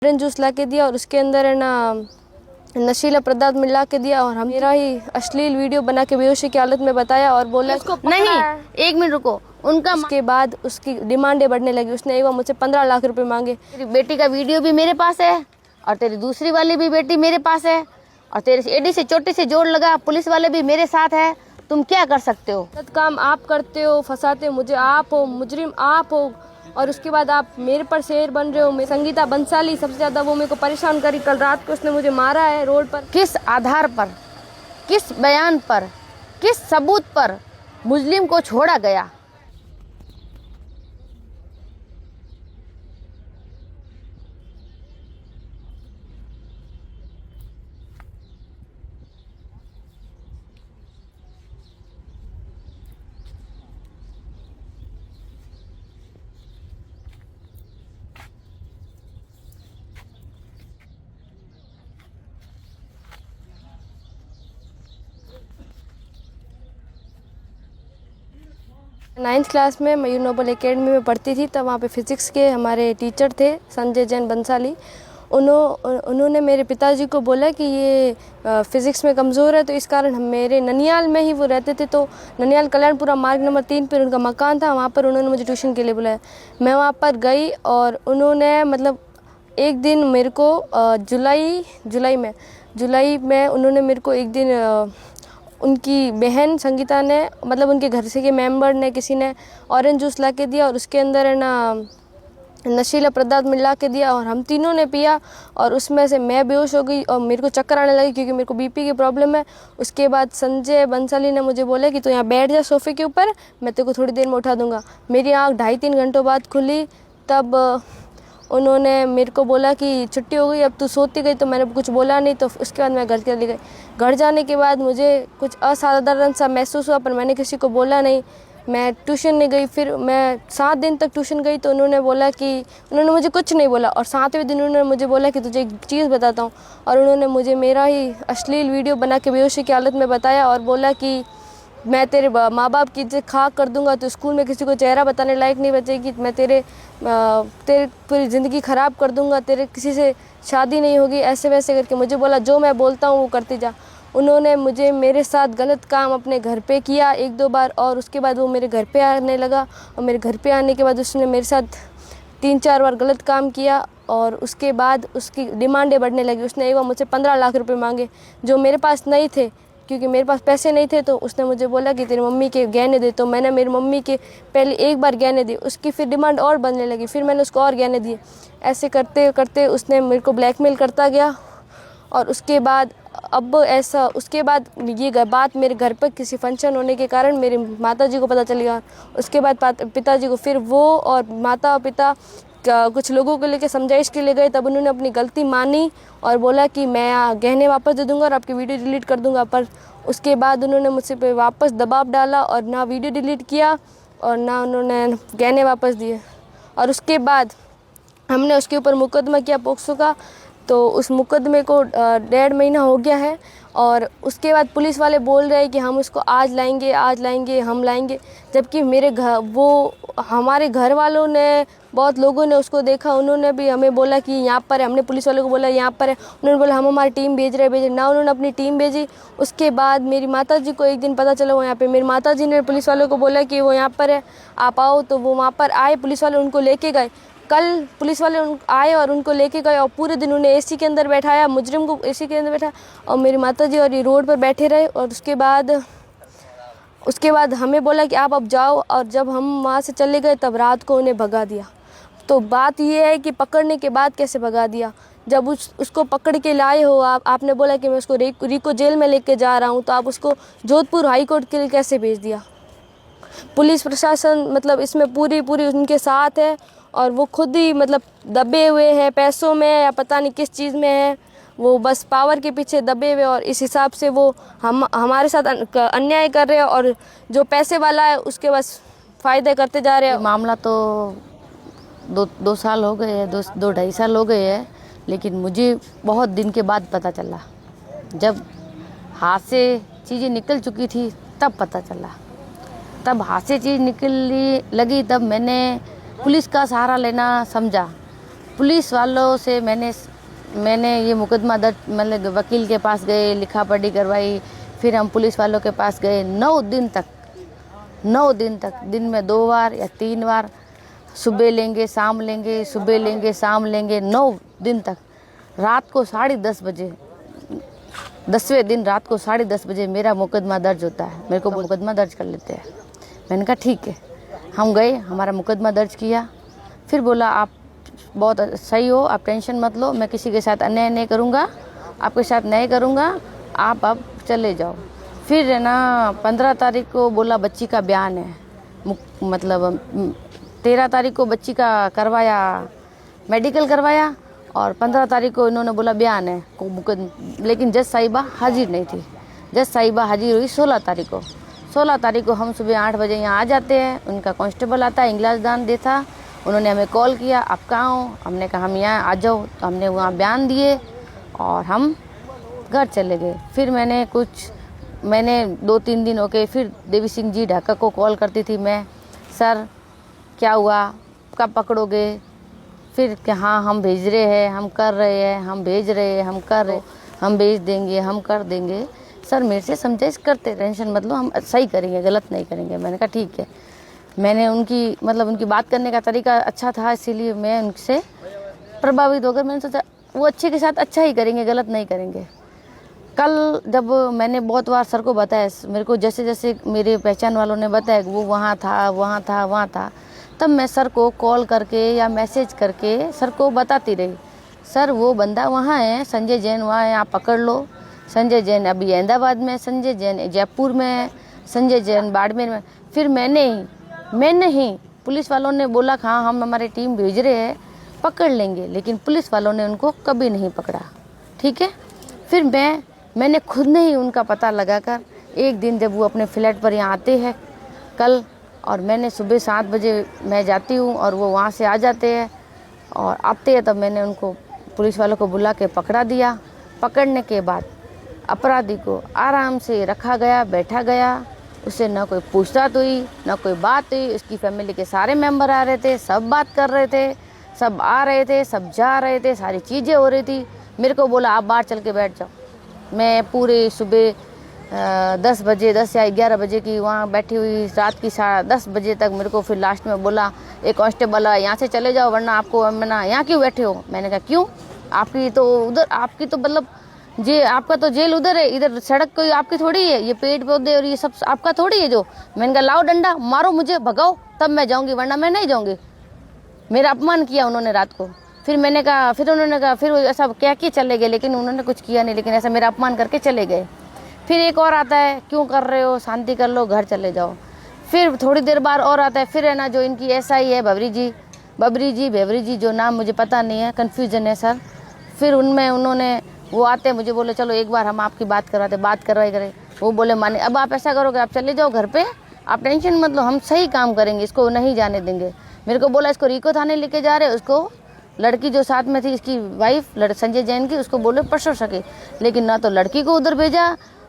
Orange juice ला के दिया और उसके अंदर है ना नशीला पदार्थ मिला के दिया और मेरा ही अश्लील वीडियो बना के बेहोशी की हालत में बताया और बोला नहीं, 1 मिनट रुको। उनका उसके बाद उसकी डिमांडें बढ़ने लगी। उसने एक बार मुझसे 15 लाख रुपए मांगे। तेरी बेटी का वीडियो भी मेरे पास है और तेरी दूसरी वाली भी बेटी मेरे पास है और तेरे एडी से चोटी से जोड़ लगा पुलिस वाले भी मेरे साथ है। तुम क्या कर सकते हो? गलत काम आप करते हो, फंसाते हो मुझे, आप हो मुजरिम, आप हो। और उसके बाद आप मेरे पर शेर बन रहे हो। मैं संगीता बंसाली सबसे ज़्यादा वो मेरे को परेशान करी। कल रात को उसने मुझे मारा है रोड पर। किस आधार पर, किस बयान पर, किस सबूत पर मुस्लिम को छोड़ा गया? नाइन्थ क्लास में मयूर नोबल एकेडमी में पढ़ती थी। तब वहाँ पे फिज़िक्स के हमारे टीचर थे संजय जैन बंसाली। उन्होंने मेरे पिताजी को बोला कि ये फ़िज़िक्स में कमज़ोर है, तो इस कारण हम मेरे ननियाल में ही वो रहते थे। तो ननियाल कल्याणपुरा मार्ग नंबर 3 पर उनका मकान था। वहाँ पर उन्होंने मुझे ट्यूशन के लिए बुलाया। मैं वहाँ पर गई और उन्होंने मतलब एक दिन मेरे को जुलाई में उन्होंने मेरे को एक दिन उनकी बहन संगीता ने मतलब उनके घर से के मेंबर ने किसी ने ऑरेंज जूस ला के दिया और उसके अंदर है ना नशीला पदार्थ मिला के दिया और हम तीनों ने पिया और उसमें से मैं बेहोश हो गई और मेरे को चक्कर आने लगी क्योंकि मेरे को बीपी की प्रॉब्लम है। उसके बाद संजय बंसाली ने मुझे बोला कि तू यहाँ बैठ जा सोफ़े के ऊपर, मैं तेरे को थोड़ी देर में उठा दूँगा। मेरी आँख 2.5-3 घंटों बाद खुली। तब उन्होंने मेरे को बोला कि छुट्टी हो गई, अब तू सोती गई। तो मैंने कुछ बोला नहीं। तो उसके बाद मैं घर चली गई। घर जाने के बाद मुझे कुछ असाधारण सा महसूस हुआ, पर मैंने किसी को बोला नहीं। मैं ट्यूशन नहीं गई। फिर मैं 7 दिन तक ट्यूशन गई तो उन्होंने मुझे कुछ नहीं बोला और 7वें दिन उन्होंने मुझे बोला कि तुझे एक चीज़ बताता हूँ। और उन्होंने मुझे मेरा ही अश्लील वीडियो बना के बेहोशी की हालत में बताया और बोला कि मैं तेरे माँ बाप की इज्जत खाक कर दूंगा, तो स्कूल में किसी को चेहरा बताने लायक नहीं बचेगी। मैं तेरे पूरी ज़िंदगी ख़राब कर दूंगा, तेरे किसी से शादी नहीं होगी, ऐसे वैसे करके मुझे बोला जो मैं बोलता हूँ वो करती जा। उन्होंने मुझे मेरे साथ गलत काम अपने घर पे किया 1-2 बार और उसके बाद वो मेरे घर पे आने लगा और मेरे घर पे आने के बाद उसने मेरे साथ 3-4 बार गलत काम किया और उसके बाद उसकी डिमांडें बढ़ने लगी। उसने एक बार मुझसे 15 लाख रुपए मांगे जो मेरे पास नहीं थे, क्योंकि मेरे पास पैसे नहीं थे। तो उसने मुझे बोला कि तेरी मम्मी के गहने दे। तो मैंने मेरी मम्मी के पहले एक बार गहने दिए, उसकी फिर डिमांड और बढ़ने लगी, फिर मैंने उसको और गहने दिए। ऐसे करते करते उसने मेरे को ब्लैकमेल करता गया और उसके बाद ये बात मेरे घर पर किसी फंक्शन होने के कारण मेरे माताजी को पता चल गया। उसके बाद पिताजी को फिर वो और माता पिता कुछ लोगों को लेकर समझाइश के लिए गए। तब उन्होंने अपनी गलती मानी और बोला कि मैं गहने वापस दे दूंगा और आपकी वीडियो डिलीट कर दूंगा। पर उसके बाद उन्होंने मुझसे पे वापस दबाव डाला और ना वीडियो डिलीट किया और ना उन्होंने गहने वापस दिए। और उसके बाद हमने उसके ऊपर मुकदमा किया पोक्सो का। तो उस मुकदमे को 1.5 महीना हो गया है और उसके बाद पुलिस वाले बोल रहे हैं कि हम उसको आज लाएंगे हम लाएंगे, जबकि हमारे घर वालों ने, बहुत लोगों ने उसको देखा। उन्होंने भी हमें बोला कि यहाँ पर है। हमने पुलिस वालों को बोला यहाँ पर है, उन्होंने बोला हम हमारी टीम भेज रहे ना। उन्होंने अपनी टीम भेजी। उसके बाद मेरी माताजी को एक दिन पता चला वो यहाँ पे, मेरी माताजी ने पुलिस वालों को बोला कि वो यहाँ पर है, आप आओ। तो वो वहाँ पर आए, पुलिस वाले उनको लेके गए। कल पुलिस वाले आए और उनको लेके गए और पूरे दिन उन्हें एसी के अंदर बैठाया, मुजरिम को एसी के अंदर बैठाया और मेरी माताजी और ये रोड पर बैठे रहे। और उसके बाद हमें बोला कि आप अब जाओ। और जब हम वहाँ से चले गए तब रात को उन्हें भगा दिया। तो बात ये है कि पकड़ने के बाद कैसे भगा दिया? जब उसको पकड़ के लाए हो आपने बोला कि मैं उसको रिको जेल में लेके जा रहा हूँ, तो आप उसको जोधपुर हाई कोर्ट के लिए कैसे भेज दिया? पुलिस प्रशासन मतलब इसमें पूरी उनके साथ है और वो खुद ही मतलब दबे हुए हैं, पैसों में या पता नहीं किस चीज़ में है। वो बस पावर के पीछे दबे हुए और इस हिसाब से वो हमारे साथ अन्याय कर रहे हैं और जो पैसे वाला है उसके बस फ़ायदे करते जा रहे हैं। मामला तो 2 साल हो गए हैं, 2-2.5 साल हो गए हैं, लेकिन मुझे बहुत दिन के बाद पता चला। जब हाथ से चीज़ें निकल चुकी थी तब पता चला। तब हाथ से चीज़ निकलने लगी तब मैंने पुलिस का सहारा लेना समझा। पुलिस वालों से मैंने ये मुकदमा दर्ज, मतलब वकील के पास गए, लिखा पढ़ी करवाई, फिर हम पुलिस वालों के पास गए। 9 दिन तक दिन में 2 बार या 3 बार, सुबह लेंगे शाम लेंगे, सुबह लेंगे शाम लेंगे, 9 दिन तक। रात को 10:30 बजे, 10वें दिन रात को 10:30 बजे मेरा मुकदमा दर्ज होता है, मेरे को मुकदमा दर्ज कर लेते हैं। मैंने कहा ठीक है। हम गए, हमारा मुकदमा दर्ज किया। फिर बोला आप बहुत सही हो, आप टेंशन मत लो, मैं किसी के साथ अन्याय नहीं करूँगा, आपके साथ नहीं करूँगा, आप अब चले जाओ। फिर है ना 15 तारीख को बोला बच्ची का बयान है, मतलब 13 तारीख को बच्ची का करवाया, मेडिकल करवाया, और 15 तारीख को इन्होंने बोला बयान है को मुकदमा। लेकिन जज साहिबा हाजिर नहीं थी। जज साहिबा हाजिर हुई 16 तारीख को। 16 तारीख को हम सुबह 8 बजे यहाँ आ जाते हैं, उनका कांस्टेबल आता है, इंग्लास दान देता। उन्होंने हमें कॉल किया, आप कहाँ हो? हमने कहा हम यहाँ आ जाओ। तो हमने वहाँ बयान दिए और हम घर चले गए। फिर मैंने 2-3 दिन हो गए, फिर देवी सिंह जी ढाका को कॉल करती थी मैं, सर क्या हुआ, कब पकड़ोगे? फिर कि हाँ हम भेज रहे हैं, हम कर रहे हैं, हम भेज रहे हैं, हम कर रहे, हम भेज देंगे, हम कर देंगे। सर मेरे से समझाइश करते, टेंशन मत लो, हम सही करेंगे, गलत नहीं करेंगे। मैंने कहा ठीक है। मैंने उनकी बात करने का तरीका अच्छा था, इसीलिए मैं उनसे प्रभावित होकर मैंने सोचा वो अच्छे के साथ अच्छा ही करेंगे, गलत नहीं करेंगे। कल जब मैंने बहुत बार सर को बताया, मेरे को जैसे जैसे मेरे पहचान वालों ने बताया वो वहाँ था, तब मैं सर को कॉल करके या मैसेज करके सर को बताती रही, सर वो बंदा वहाँ है, संजय जैन वहाँ है, आप पकड़ लो। संजय जैन अभी अहमदाबाद में, संजय जैन जयपुर में है, संजय जैन बाड़मेर में। फिर मैंने ही पुलिस वालों ने बोला हाँ हम हमारी टीम भेज रहे हैं, पकड़ लेंगे, लेकिन पुलिस वालों ने उनको कभी नहीं पकड़ा। ठीक है। फिर मैंने खुद ने ही उनका पता लगाकर, एक दिन जब वो अपने फ्लैट पर यहाँ आते हैं कल, और मैंने सुबह 7 बजे मैं जाती हूँ और वो वहाँ से आ जाते हैं, और आते हैं तब मैंने उनको पुलिस वालों को बुला के पकड़ा दिया। पकड़ने के बाद अपराधी को आराम से रखा गया, बैठा गया, उससे ना कोई पूछताछ हुई, ना कोई बात हुई। उसकी फैमिली के सारे मेंबर आ रहे थे, सब बात कर रहे थे, सब आ रहे थे, सब जा रहे थे, सारी चीज़ें हो रही थी। मेरे को बोला आप बाहर चल के बैठ जाओ। मैं पूरे सुबह 10 बजे 10 या 11 बजे की वहाँ बैठी हुई, रात की 10:30 बजे तक। मेरे को फिर लास्ट में बोला एक कांस्टेबल यहाँ से चले जाओ, वरना आपको मना, यहाँ क्यों बैठे हो? मैंने कहा क्यों, आपकी तो मतलब आपका तो जेल उधर है, इधर सड़क कोई आपकी थोड़ी है, ये पेड़ पौधे और ये सब आपका थोड़ी है जो। मैंने कहा लाओ डंडा, मारो मुझे, भगाओ, तब मैं जाऊँगी, वरना मैं नहीं जाऊँगी। मेरा अपमान किया उन्होंने रात को। फिर उन्होंने कहा फिर ऐसा क्या कि चले गए, लेकिन उन्होंने कुछ किया नहीं, लेकिन ऐसा मेरा अपमान करके चले गए। फिर एक और आता है, क्यों कर रहे हो, शांति कर लो, घर चले जाओ। फिर थोड़ी देर बाद और आता है, फिर है ना जो इनकी एसआई है बबरी जी, जो नाम मुझे पता नहीं है, कन्फ्यूजन है सर। फिर उन्होंने वो आते, मुझे बोले चलो एक बार हम आपकी बात करवाई करें। वो बोले माने अब आप ऐसा करोगे, आप चले जाओ घर पे, आप टेंशन मत लो, हम सही काम करेंगे, इसको नहीं जाने देंगे। मेरे को बोला इसको रीको थाने लेके जा रहे, उसको लड़की जो साथ में थी, इसकी वाइफ संजय जैन की, उसको बोले परसों सके, लेकिन ना तो लड़की को उधर भेजा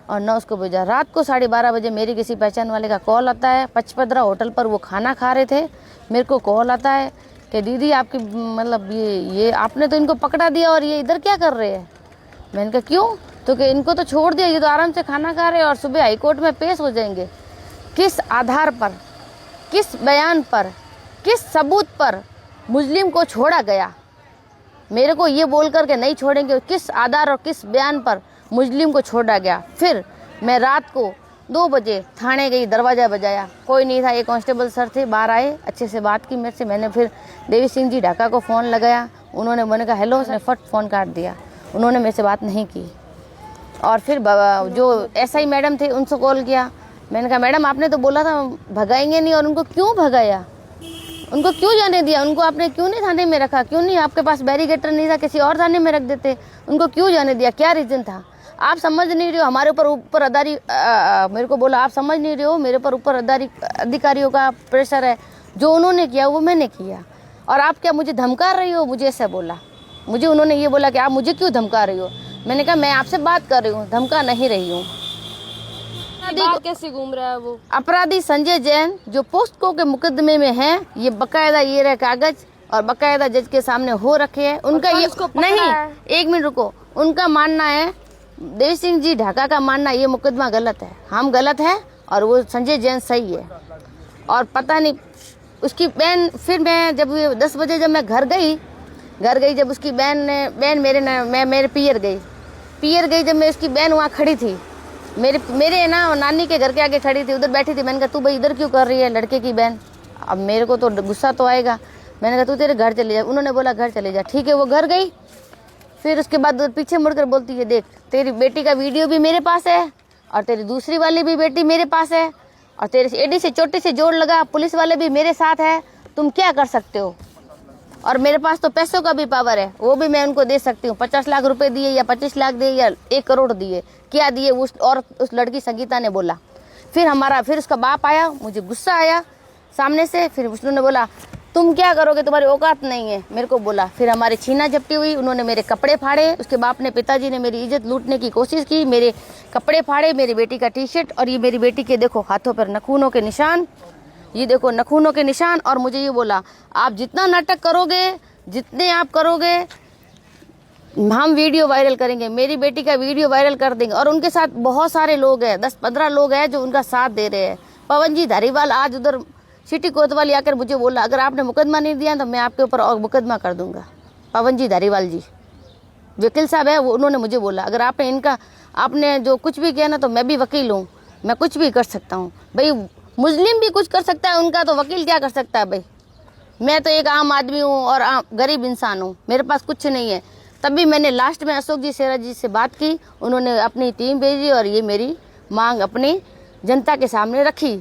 और ना उसको भेजा। रात को 12:30 बजे मेरी किसी पहचान वाले का कॉल आता है, पचपदरा होटल पर वो खाना खा रहे थे, मेरे को कॉल आता है कि दीदी आपकी मतलब ये आपने तो इनको पकड़ा दिया और ये इधर क्या कर रहे हैं? मैंने कहा क्यों? तो कि इनको तो छोड़ दिया, ये तो आराम से खाना खा रहे हैं और सुबह हाईकोर्ट में पेश हो जाएंगे। किस आधार पर, किस बयान पर, किस सबूत पर मुस्लिम को छोड़ा गया? मेरे को ये बोल कर के नहीं छोड़ेंगे, किस आधार और किस बयान पर मुस्लिम को छोड़ा गया? फिर मैं रात को 2 बजे थाने गई, दरवाज़ा बजाया, कोई नहीं था। एक कांस्टेबल सर थे, बाहर आए, अच्छे से बात की मेरे से। मैंने फिर देवी सिंह जी ढाका को फ़ोन लगाया, उन्होंने मैंने कहा हेलो, उसने फट फ़ोन काट दिया, उन्होंने मेरे से बात नहीं की। और फिर जो एसआई मैडम थे उनसे कॉल किया, मैंने कहा मैडम आपने तो बोला था भगाएंगे नहीं, और उनको क्यों भगाया? उनको क्यों जाने दिया? उनको आपने क्यों नहीं थाने में रखा? क्यों नहीं, आपके पास बैरिकेटर नहीं था, किसी और थाने में रख देते? उनको क्यों जाने दिया? क्या रीज़न था? आप समझ नहीं रहे हो, हमारे ऊपर अदारी मेरे को बोला आप समझ नहीं रहे हो, मेरे ऊपर अधिकारियों का प्रेशर है, जो उन्होंने किया वो मैंने किया, और आप क्या मुझे धमका रही हो? मुझे ऐसा बोला। मुझे उन्होंने ये बोला कि आप मुझे क्यों धमका रही हो? मैंने कहा मैं आपसे बात कर रही हूँ, धमका नहीं रही हूँ। कैसे घूम रहा है वो अपराधी संजय जैन जो पोस्को के मुकदमे में है, ये बकायदा ये रहे कागज, और बकायदा जज के सामने हो रखे हैं। उनका ये नहीं, एक मिनट रुको, उनका मानना है, देव सिंह जी ढाका का मानना ये मुकदमा गलत है, हम गलत है और वो संजय जैन सही है। और पता नहीं उसकी बहन, फिर मैं जब 10 बजे जब मैं घर गई जब उसकी बहन मेरे पियर गई जब मैं उसकी बहन वहाँ खड़ी थी, मेरे ना नानी के घर के आगे खड़ी थी, उधर बैठी थी। मैंने कहा तू भाई इधर क्यों कर रही है लड़के की बहन? अब मेरे को तो गुस्सा तो आएगा। मैंने कहा तू तेरे घर चले जा। उन्होंने बोला घर चले जा, ठीक है, वो घर गई। फिर उसके बाद पीछे मुड़कर बोलती है देख तेरी बेटी का वीडियो भी मेरे पास है और तेरी दूसरी वाली भी बेटी मेरे पास है और तेरे एडी से चोटी से जोड़ लगा, पुलिस वाले भी मेरे साथ है, तुम क्या कर सकते हो? और मेरे पास तो पैसों का भी पावर है, वो भी मैं उनको दे सकती हूँ। 50 लाख रुपए दिए या 25 लाख दिए या 1 करोड़ दिए, क्या दिए? उस लड़की संगीता ने बोला। फिर उसका बाप आया, मुझे गुस्सा आया सामने से। फिर उसने बोला तुम क्या करोगे, तुम्हारी औकात नहीं है, मेरे को बोला। फिर हमारी छीना झपटी हुई, उन्होंने मेरे कपड़े फाड़े। उसके बाप ने, पिताजी ने मेरी इज्जत लूटने की कोशिश की, मेरे कपड़े फाड़े, मेरी बेटी का टी-शर्ट। और ये मेरी बेटी के देखो हाथों पर नखूनों के निशान, ये देखो नखूनों के निशान। और मुझे ये बोला आप जितना नाटक करोगे, जितने आप करोगे, हम वीडियो वायरल करेंगे, मेरी बेटी का वीडियो वायरल कर देंगे। और उनके साथ बहुत सारे लोग हैं, 10-15 लोग हैं जो उनका साथ दे रहे हैं। पवन जी धारीवाल आज उधर सिटी कोतवाली आकर मुझे बोला अगर आपने मुकदमा नहीं दिया तो मैं आपके ऊपर और मुकदमा कर दूंगा। पवन जी धारीवाल जी वकील साहब है, वो उन्होंने मुझे बोला अगर आपने जो कुछ भी किया ना तो मैं भी वकील हूँ, मैं कुछ भी कर सकता हूँ। भाई मुस्लिम भी कुछ कर सकता है, उनका तो वकील क्या कर सकता है? भाई मैं तो एक आम आदमी हूँ और गरीब इंसान हूँ, मेरे पास कुछ नहीं है। तभी मैंने लास्ट में अशोक जी शेरा जी से बात की, उन्होंने अपनी टीम भेजी और ये मेरी मांग अपनी जनता के सामने रखी।